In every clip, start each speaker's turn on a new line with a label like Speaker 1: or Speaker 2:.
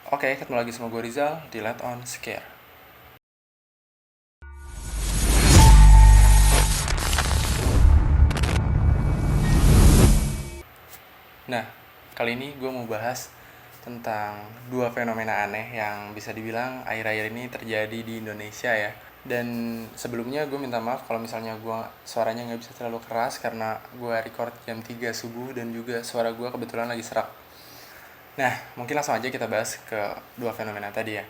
Speaker 1: Oke, ketemu lagi sama gue Rizal di Let On Scare. Nah, kali ini gue mau bahas tentang dua fenomena aneh yang bisa dibilang akhir-akhir ini terjadi di Indonesia ya. Dan sebelumnya gue minta maaf kalau misalnya gue suaranya nggak bisa terlalu keras karena gue record jam 3 subuh dan juga suara gue kebetulan lagi serak. Nah, mungkin langsung aja kita bahas ke dua fenomena tadi ya.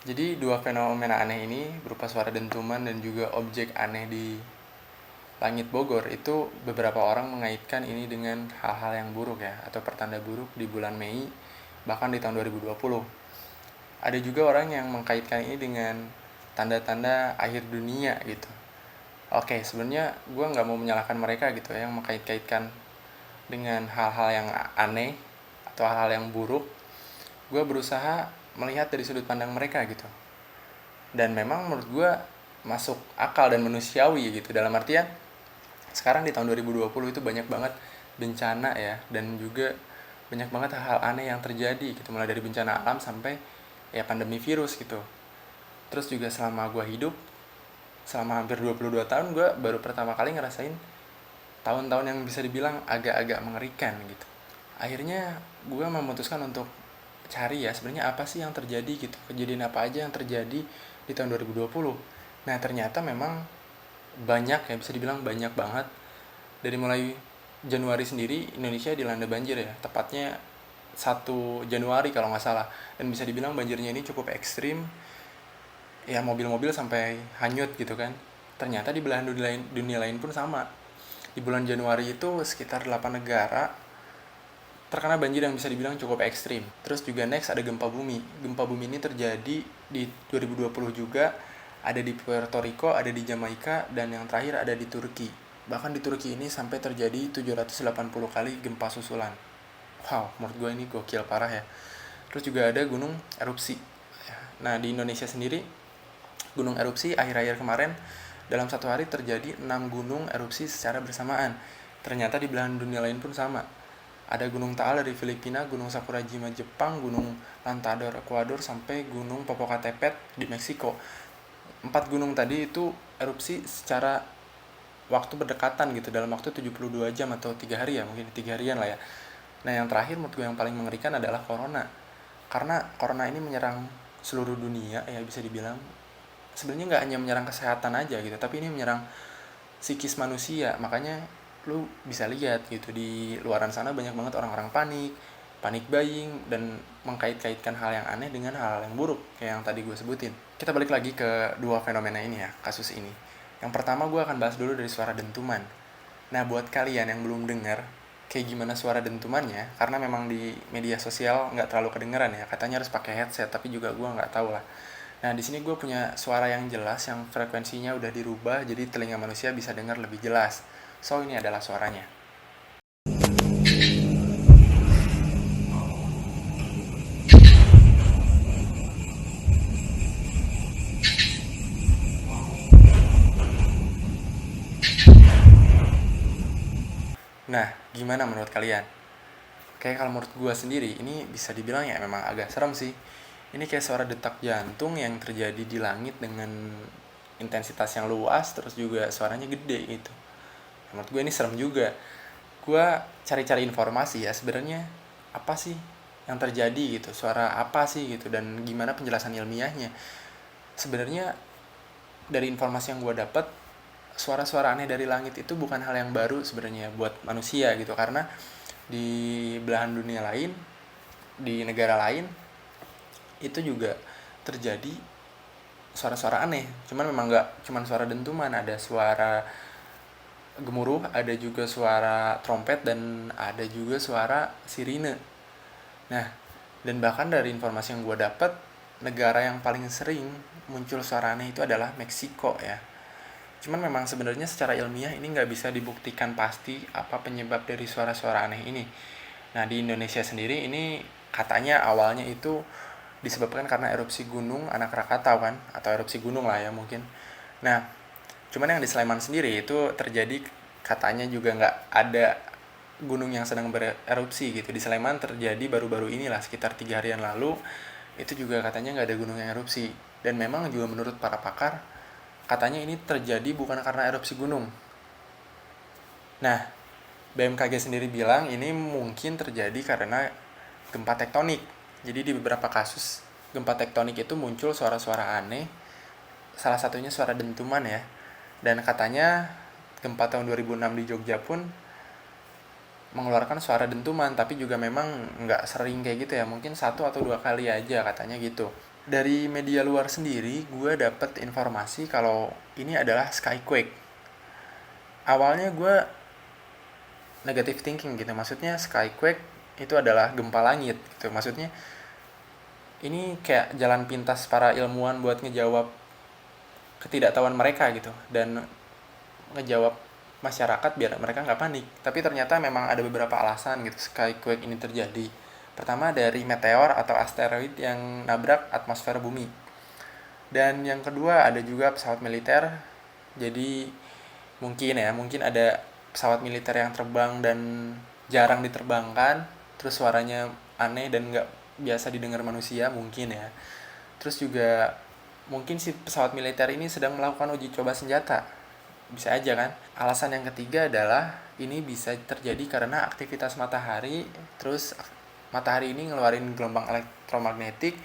Speaker 1: Jadi dua fenomena aneh ini berupa suara dentuman dan juga objek aneh di langit Bogor itu beberapa orang mengaitkan ini dengan hal-hal yang buruk ya atau pertanda buruk di bulan Mei bahkan di tahun 2020. Ada juga orang yang mengkaitkan ini dengan tanda-tanda akhir dunia gitu. Oke, sebenarnya gue nggak mau menyalahkan mereka gitu ya, yang mengkait-kaitkan dengan hal-hal yang aneh atau hal-hal yang buruk. Gue berusaha melihat dari sudut pandang mereka gitu. Dan memang menurut gue masuk akal dan manusiawi gitu, dalam artian sekarang di tahun 2020 itu banyak banget bencana ya, dan juga banyak banget hal-hal aneh yang terjadi gitu, mulai dari bencana alam sampai ya pandemi virus gitu. Terus juga selama gue hidup, selama hampir 22 tahun, gue baru pertama kali ngerasain tahun-tahun yang bisa dibilang agak-agak mengerikan gitu. Akhirnya gue memutuskan untuk cari ya sebenarnya apa sih yang terjadi gitu, kejadian apa aja yang terjadi di tahun 2020. Nah ternyata memang banyak ya, bisa dibilang banyak banget. Dari mulai Januari sendiri Indonesia dilanda banjir ya, tepatnya 1 Januari kalau nggak salah. Dan bisa dibilang banjirnya ini cukup ekstrim, ya mobil-mobil sampai hanyut gitu kan. Ternyata di belahan dunia lain pun sama. Di bulan Januari itu sekitar 8 negara terkena banjir yang bisa dibilang cukup ekstrim. Terus juga next ada gempa bumi. Gempa bumi ini terjadi di 2020 juga, ada di Puerto Rico, ada di Jamaika, dan yang terakhir ada di Turki. Bahkan di Turki ini sampai terjadi 780 kali gempa susulan. Wow, menurut gue ini gokil parah ya. Terus juga ada gunung erupsi. Nah, di Indonesia sendiri, gunung erupsi akhir-akhir kemarin, dalam satu hari terjadi 6 gunung erupsi secara bersamaan. Ternyata di belahan dunia lain pun sama. Ada Gunung Taal dari Filipina, Gunung Sakurajima Jepang, Gunung Lantador Ekuador, sampai Gunung Popocatépetl di Meksiko. 4 gunung tadi itu erupsi secara waktu berdekatan gitu, dalam waktu 72 jam atau 3 hari ya, mungkin 3 harian lah ya. Nah yang terakhir menurut gue yang paling mengerikan adalah Corona. Karena Corona ini menyerang seluruh dunia ya, bisa dibilang. Sebenarnya nggak hanya menyerang kesehatan aja gitu, tapi ini menyerang psikis manusia. Makanya lu bisa lihat gitu, di luaran sana banyak banget orang-orang panik buying, dan mengkait-kaitkan hal yang aneh dengan hal yang buruk kayak yang tadi gue sebutin. Kita balik lagi ke dua fenomena ini ya, kasus ini. Yang pertama gue akan bahas dulu dari suara dentuman. Nah buat kalian yang belum dengar kayak gimana suara dentumannya, karena memang di media sosial nggak terlalu kedengeran ya, katanya harus pakai headset, tapi juga gue nggak tahu lah. Nah di sini gue punya suara yang jelas, yang frekuensinya udah dirubah jadi telinga manusia bisa dengar lebih jelas. So ini adalah suaranya. Nah gimana menurut kalian? Kayak kalau menurut gue sendiri ini bisa dibilang ya memang agak serem sih. Ini kayak suara detak jantung yang terjadi di langit dengan intensitas yang luas, terus juga suaranya gede gitu. Menurut gue ini serem juga. Gue cari-cari informasi ya sebenarnya apa sih yang terjadi gitu, suara apa sih gitu, dan gimana penjelasan ilmiahnya. Sebenarnya dari informasi yang gue dapat, suara-suara aneh dari langit itu bukan hal yang baru sebenarnya buat manusia gitu, karena di belahan dunia lain, di negara lain itu juga terjadi suara-suara aneh. Cuman memang nggak cuman suara dentuman, ada suara gemuruh, ada juga suara trompet, dan ada juga suara sirine. Nah, dan bahkan dari informasi yang gue dapat, negara yang paling sering muncul suara aneh itu adalah Meksiko ya. Cuman memang sebenarnya secara ilmiah ini nggak bisa dibuktikan pasti apa penyebab dari suara-suara aneh ini. Nah di Indonesia sendiri ini katanya awalnya itu disebabkan karena erupsi gunung anak Rakatau kan, atau erupsi gunung lah ya mungkin. Nah cuman yang di Sleman sendiri itu terjadi katanya juga nggak ada gunung yang sedang bererupsi gitu. Di Sleman terjadi baru-baru inilah, sekitar 3 harian lalu, itu juga katanya nggak ada gunung yang erupsi. Dan memang juga menurut para pakar, katanya ini terjadi bukan karena erupsi gunung. Nah, BMKG sendiri bilang ini mungkin terjadi karena gempa tektonik. Jadi di beberapa kasus gempa tektonik itu muncul suara-suara aneh, salah satunya suara dentuman ya. Dan katanya gempa tahun 2006 di Jogja pun mengeluarkan suara dentuman, tapi juga memang nggak sering kayak gitu ya, mungkin 1 atau 2 kali aja katanya gitu. Dari media luar sendiri, gue dapet informasi kalau ini adalah skyquake. Awalnya gue negative thinking gitu, maksudnya skyquake itu adalah gempa langit gitu, maksudnya ini kayak jalan pintas para ilmuwan buat ngejawab ketidaktahuan mereka gitu, dan ngejawab masyarakat biar mereka nggak panik. Tapi ternyata memang ada beberapa alasan gitu skyquake ini terjadi. Pertama dari meteor atau asteroid yang nabrak atmosfer bumi. Dan yang kedua ada juga pesawat militer. Jadi mungkin ada pesawat militer yang terbang dan jarang diterbangkan, terus suaranya aneh dan nggak biasa didengar manusia mungkin ya. Terus juga mungkin si pesawat militer ini sedang melakukan uji coba senjata. Bisa aja kan. Alasan yang ketiga adalah ini bisa terjadi karena aktivitas matahari, terus matahari ini ngeluarin gelombang elektromagnetik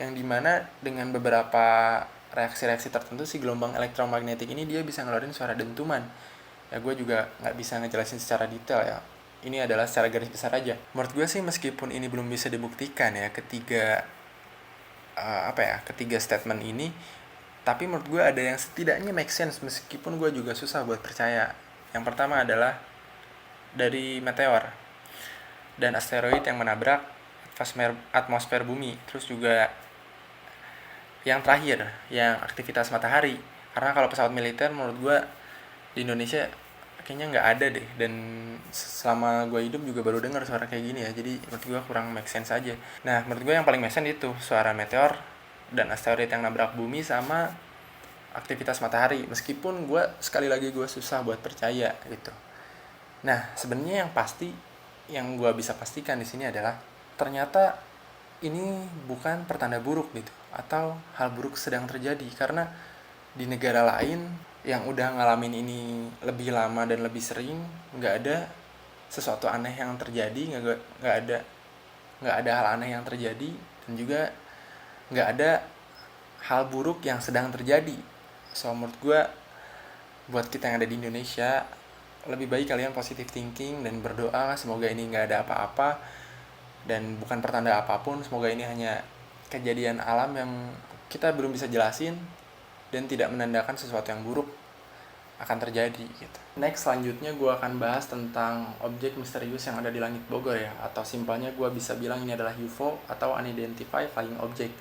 Speaker 1: yang dimana dengan beberapa reaksi-reaksi tertentu si gelombang elektromagnetik ini dia bisa ngeluarin suara dentuman. Ya gue juga nggak bisa ngejelasin secara detail ya. Ini adalah secara garis besar aja. Menurut gue sih meskipun ini belum bisa dibuktikan ya ketiga statement ini, tapi menurut gue ada yang setidaknya make sense meskipun gue juga susah buat percaya. Yang pertama adalah dari meteor dan asteroid yang menabrak atmosfer bumi. Terus juga yang terakhir, yang aktivitas matahari. Karena kalau pesawat militer menurut gue di Indonesia kayaknya nggak ada deh. Dan selama gue hidup juga baru dengar suara kayak gini ya. Jadi menurut gue kurang make sense aja. Nah menurut gue yang paling make sense itu suara meteor dan asteroid yang nabrak bumi sama aktivitas matahari. Meskipun sekali lagi gue susah buat percaya gitu. Nah sebenarnya yang gue bisa pastikan di sini adalah ternyata ini bukan pertanda buruk gitu atau hal buruk sedang terjadi, karena di negara lain yang udah ngalamin ini lebih lama dan lebih sering nggak ada sesuatu aneh yang terjadi, nggak ada hal aneh yang terjadi, dan juga nggak ada hal buruk yang sedang terjadi. So menurut gue buat kita yang ada di Indonesia lebih baik kalian positive thinking dan berdoa semoga ini nggak ada apa-apa dan bukan pertanda apapun. Semoga ini hanya kejadian alam yang kita belum bisa jelasin dan tidak menandakan sesuatu yang buruk akan terjadi gitu. Next selanjutnya gue akan bahas tentang objek misterius yang ada di langit Bogor ya, atau simpelnya gue bisa bilang ini adalah UFO atau Unidentified Flying Object.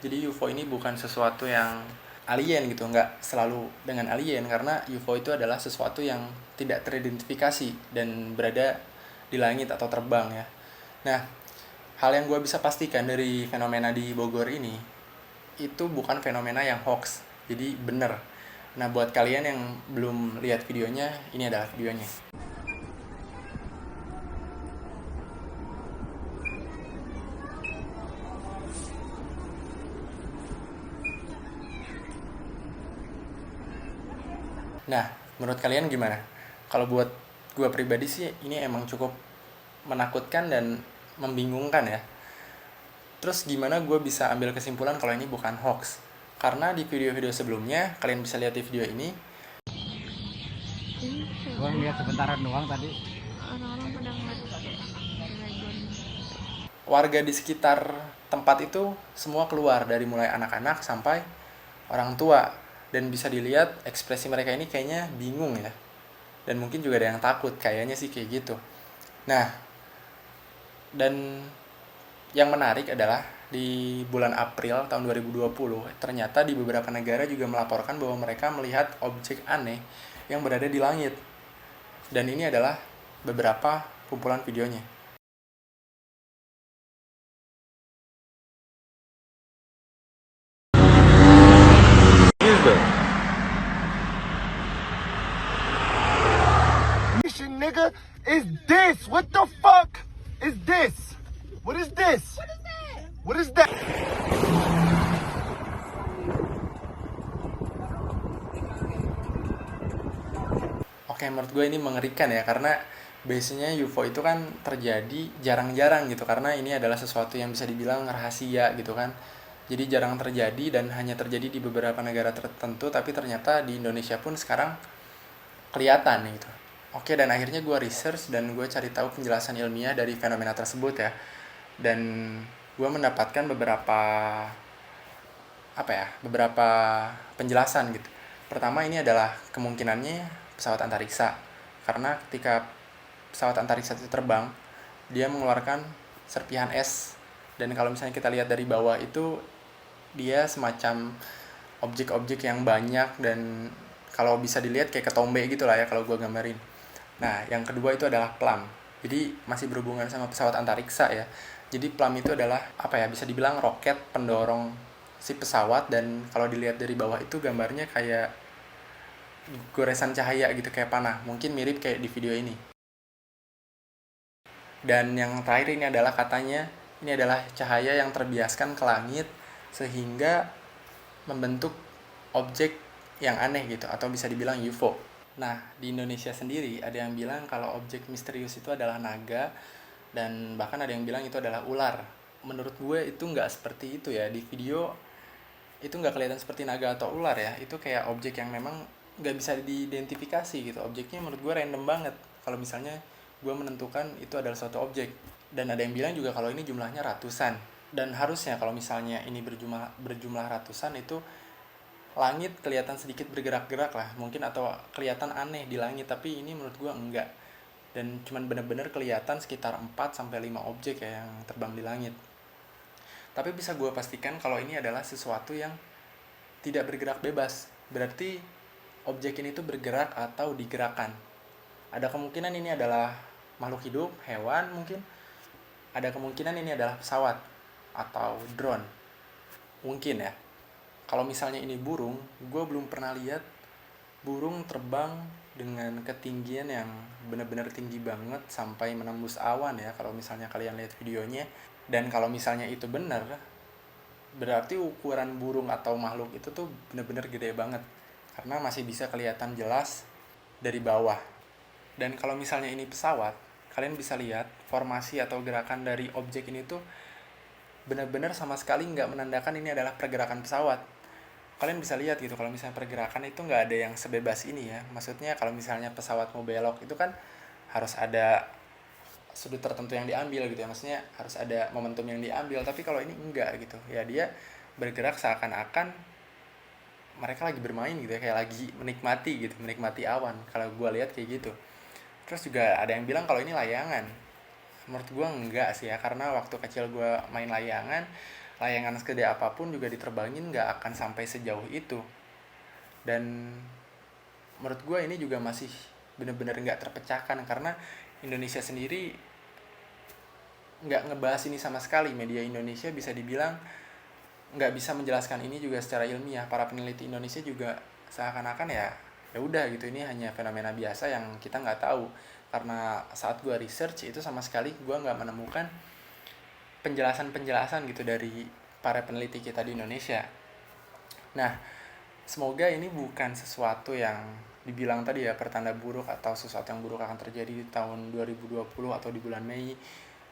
Speaker 1: Jadi UFO ini bukan sesuatu yang alien gitu, nggak selalu dengan alien, karena UFO itu adalah sesuatu yang tidak teridentifikasi dan berada di langit atau terbang ya. Nah, hal yang gue bisa pastikan dari fenomena di Bogor ini itu bukan fenomena yang hoax, jadi bener. Nah buat kalian yang belum lihat videonya, ini adalah videonya. Nah, menurut kalian gimana? Kalau buat gue pribadi sih, ini emang cukup menakutkan dan membingungkan ya. Terus gimana gue bisa ambil kesimpulan kalau ini bukan hoax? Karena di video-video sebelumnya, kalian bisa lihat di video ini.
Speaker 2: Gue lihat sebentaran doang tadi.
Speaker 3: Orang-orang pada ngeliat
Speaker 1: Warga di sekitar tempat itu semua keluar, dari mulai anak-anak sampai orang tua. Dan bisa dilihat ekspresi mereka ini kayaknya bingung ya. Dan mungkin juga ada yang takut, kayaknya sih kayak gitu. Nah, dan yang menarik adalah di bulan April tahun 2020, ternyata di beberapa negara juga melaporkan bahwa mereka melihat objek aneh yang berada di langit. Dan ini adalah beberapa kumpulan videonya.
Speaker 2: Mission nigga is this.
Speaker 4: What the fuck is this? What is this? What is that?
Speaker 1: Oke, menurut gue ini mengerikan ya, karena biasanya UFO itu kan terjadi jarang-jarang gitu, karena ini adalah sesuatu yang bisa dibilang rahasia gitu kan. Jadi jarang terjadi dan hanya terjadi di beberapa negara tertentu, tapi ternyata di Indonesia pun sekarang kelihatan gitu. Oke, dan akhirnya gue research dan gue cari tahu penjelasan ilmiah dari fenomena tersebut ya. Dan gue mendapatkan beberapa penjelasan gitu. Pertama, ini adalah kemungkinannya pesawat antariksa. Karena ketika pesawat antariksa itu terbang, dia mengeluarkan serpihan es. Dan kalau misalnya kita lihat dari bawah itu, dia semacam objek-objek yang banyak dan kalau bisa dilihat kayak ketombe gitu lah ya kalau gue gambarin. Nah, yang kedua itu adalah PLAM. Jadi masih berhubungan sama pesawat antariksa ya. Jadi PLAM itu adalah bisa dibilang roket pendorong si pesawat, dan kalau dilihat dari bawah itu gambarnya kayak goresan cahaya gitu, kayak panah. Mungkin mirip kayak di video ini. Dan yang terakhir ini adalah katanya ini adalah cahaya yang terbiaskan ke langit sehingga membentuk objek yang aneh gitu, atau bisa dibilang UFO. Nah, di Indonesia sendiri ada yang bilang kalau objek misterius itu adalah naga, dan bahkan ada yang bilang itu adalah ular. Menurut gue itu nggak seperti itu ya. Di video itu nggak kelihatan seperti naga atau ular ya. Itu kayak objek yang memang nggak bisa diidentifikasi gitu. Objeknya menurut gue random banget kalau misalnya gue menentukan itu adalah suatu objek. Dan ada yang bilang juga kalau ini jumlahnya ratusan. Dan harusnya kalau misalnya ini berjumlah ratusan, itu langit kelihatan sedikit bergerak-gerak lah mungkin, atau kelihatan aneh di langit. Tapi ini menurut gue enggak. Dan cuman benar-benar kelihatan sekitar 4-5 objek ya yang terbang di langit. Tapi bisa gue pastikan kalau ini adalah sesuatu yang tidak bergerak bebas. Berarti objek ini tuh bergerak atau digerakkan. Ada kemungkinan ini adalah makhluk hidup, hewan mungkin. Ada kemungkinan ini adalah pesawat atau drone. Mungkin ya. Kalau misalnya ini burung, gue belum pernah lihat burung terbang dengan ketinggian yang benar-benar tinggi banget sampai menembus awan ya, kalau misalnya kalian lihat videonya. Dan kalau misalnya itu benar, berarti ukuran burung atau makhluk itu tuh benar-benar gede banget, karena masih bisa kelihatan jelas dari bawah. Dan kalau misalnya ini pesawat, kalian bisa lihat formasi atau gerakan dari objek ini tuh benar-benar sama sekali nggak menandakan ini adalah pergerakan pesawat. Kalian bisa lihat gitu, kalau misalnya pergerakan itu nggak ada yang sebebas ini ya. Maksudnya kalau misalnya pesawat mau belok itu kan harus ada sudut tertentu yang diambil gitu ya. Maksudnya harus ada momentum yang diambil. Tapi kalau ini enggak gitu ya, dia bergerak seakan-akan mereka lagi bermain gitu ya, kayak lagi menikmati awan. Kalau gue lihat kayak gitu. Terus juga ada yang bilang kalau ini layangan. Menurut gue enggak sih ya, karena waktu kecil gue main layangan segede apapun juga diterbangin nggak akan sampai sejauh itu. Dan menurut gue ini juga masih benar-benar nggak terpecahkan, karena Indonesia sendiri nggak ngebahas ini sama sekali. Media Indonesia bisa dibilang nggak bisa menjelaskan ini juga secara ilmiah. Para peneliti Indonesia juga seakan-akan ya udah gitu, ini hanya fenomena biasa yang kita nggak tahu. Karena saat gue research itu sama sekali gue nggak menemukan penjelasan gitu dari para peneliti kita di Indonesia. Nah, semoga ini bukan sesuatu yang dibilang tadi ya pertanda buruk atau sesuatu yang buruk akan terjadi di tahun 2020 atau di bulan Mei.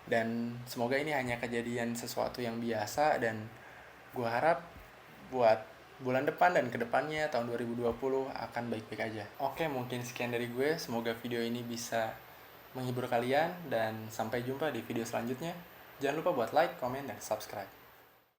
Speaker 1: Dan semoga ini hanya kejadian sesuatu yang biasa, dan gue harap buat bulan depan dan kedepannya tahun 2020 akan baik-baik aja. Oke, mungkin sekian dari gue. Semoga video ini bisa menghibur kalian, dan sampai jumpa di video selanjutnya. Jangan lupa buat like, komen, dan subscribe.